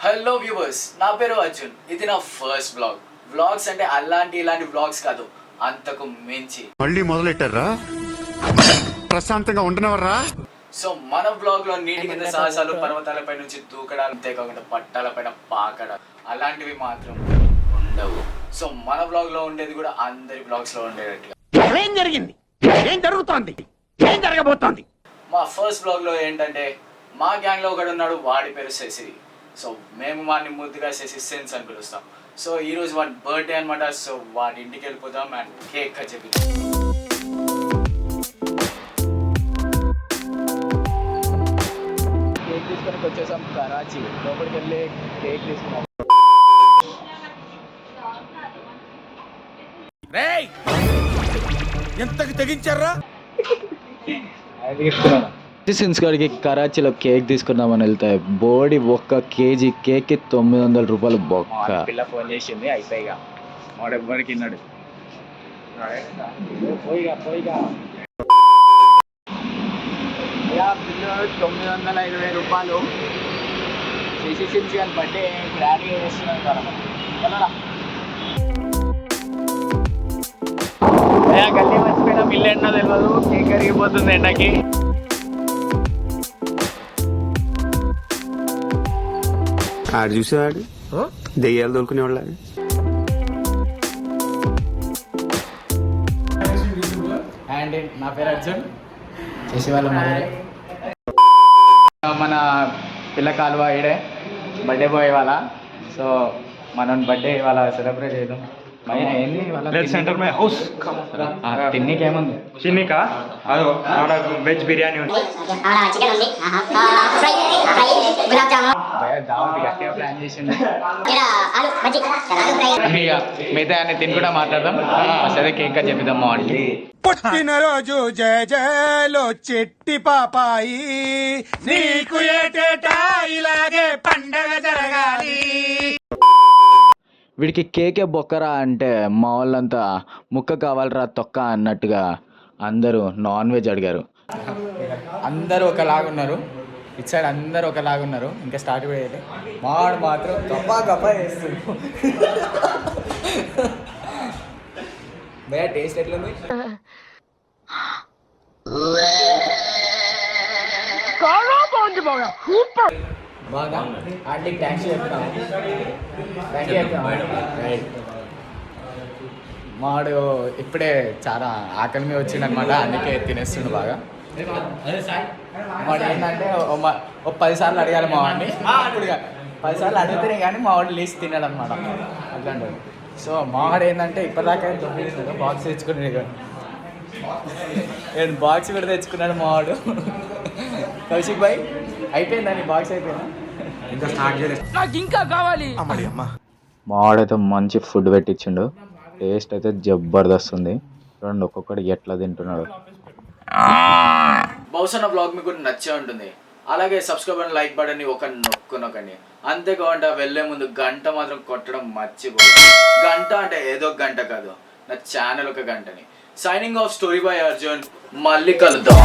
Hello viewers, నా పేరు అర్జున్. ఇది నా ఫస్ట్ బ్లాగ్. వ్లాగ్స్ అంటే ఇలాంటి వ్లాగ్స్ కాదు, అంతకు మించి. మళ్ళీ మొదలెట్టారా? ప్రశాంతంగా ఉండనవర్రా. సో మన బ్లాగ్ లో నీటి కింద సాహసాలు, పర్వతాలపై నుంచి దూకడాలు, అంతేకాకుండా పట్టాలపైన పాకడాలు అలాంటివి మాత్రం ఉండవు. సో మన బ్లాగ్ లో ఉండేది కూడా అందరి బ్లాగ్స్ లో ఉండేటట్టుగా. ఏం జరిగింది, ఏం జరుగుతోంది, ఏం జరగబోతోంది? మా ఫస్ట్ బ్లాగ్ లో ఏంటంటే మా గ్యాంగ్ లో ఒకడు ఉన్నాడు, వాడి పేరు శశి. సో మేము వాడిని ముద్దుగా శశి సెన్స్ అని పిలుస్తాం. సో ఈ రోజు వాడి బర్త్డే అనమాట. సో వాడి ఇంటికి వెళ్ళిపోతాం అండ్ కేక్ కట్ చేపిద్దాం. కేక్ తీసుకొని వచ్చేసాం కరాచీ. లోపలికి వెళ్ళి కేక్ తీసుకున్నాం. ఎంతకి తెగించారా? సిన్స్ కాడికి కరాచీలో కేక్ తీసుకుందామని వెళ్తే బోడి ఒక్క కేజీ కేక్ 900 రూపాయలు బొక్క. పిల్ల ఫోన్ చేసింది, అయిపోయిగా వాడెవ్వడికి విన్నాడు. పిల్లలు 920 రూపాయలు. సిసి సిన్స్ కానీ బర్త్డే గ్రాండ్గా చేస్తున్నాం కదా. గల్లీ మర్చిపోయినా మిల్లు ఎండో తెలియదు, కేక్ కరిగిపోతుంది ఎండకి. ఆడు చూసేవాడు దెయ్యాలు దొరుకునేవాళ్ళ. అండ్ నా పేరు అర్జున్, చేసే వాళ్ళ మన పిల్ల కాలువ ఈడే బర్త్డే బాయ్ ఇవాళ. సో మనం బర్త్డే ఇవాళ సెలబ్రేట్ చేద్దాం. తిన్నీకేముంది? చిన్నికా అదో వెజ్ బిర్యానీ ఉంది, దావత్ గట్టిగా ప్లాన్ చేసిండు. మిగతా అన్ని తిని కూడా మాట్లాడదాం. సరే కేక్ కట్ చెప్పిద్దాం మా వాడికి. పుట్టినరోజు జయ జయలో చెట్టి పాపాయి, నీకు ఏటేటా ఇలాగే పండగ జరగాలి. వీడికి కేకే బొక్కరా అంటే మా వాళ్ళంతా ముక్క కావాలరా తొక్క అన్నట్టుగా అందరూ నాన్ వెజ్ అడిగారు. అందరూ ఒకలాగున్నారు, ఇటు సైడ్ అందరూ ఒకలాగున్నారు. ఇంకా స్టార్ట్ చేయాలి. మావాడు మాత్రం గప్పా గప్పా వేస్తుంది. భయ టేస్ట్ ఎట్లుంది? బాగా ఆంటీకి థ్యాంక్స్ చెప్తాను. మాడు ఇప్పుడే చాలా ఆకలి మీద వచ్చిందనమాట, అందుకే తినేస్తుండు బాగా. వాడు ఏంటంటే ఒక 10 సార్లు అడగాలి మా వాడిని. ఇప్పుడు 10 సార్లు అడిగితేనే కానీ మా వాడు లేచి తిన్నాడు అనమాట, అట్లాంటిది. సో మా వాడు ఏంటంటే ఇప్పటిదాకా దొంగిలిస్తున్నాడు, బాక్స్ తెచ్చుకున్నాడు. నేను బాక్స్ కూడా తెచ్చుకున్నాడు మా వాడు. కౌశిక్ భాయ్ అయిపోయిందని బాక్స్ అయిపోయిందా? ఇంకా స్టార్ట్ చేయలేదు, నాకు ఇంకా కావాలి. మా వాడైతే మంచి ఫుడ్ పెట్టించిండు, టేస్ట్ అయితే జబర్దస్త్ ఉంది. చూడండి ఒక్కొక్కటి ఎట్లా తింటున్నాడు. బహుశా నా బ్లాగ్ మీకు నచ్చే ఉంటుంది. అలాగే సబ్స్క్రైబ్ అండ్ లైక్ బటన్ ని ఒక నొక్కండి. అంతేకాకుండా వెళ్లే ముందు గంట మాత్రం కొట్టడం మర్చిపోదు. గంట అంటే ఏదో గంట కాదు, నా ఛానల్ ఒక గంటని. Signing off, story by Arjun. మళ్ళీ కలుద్దాం.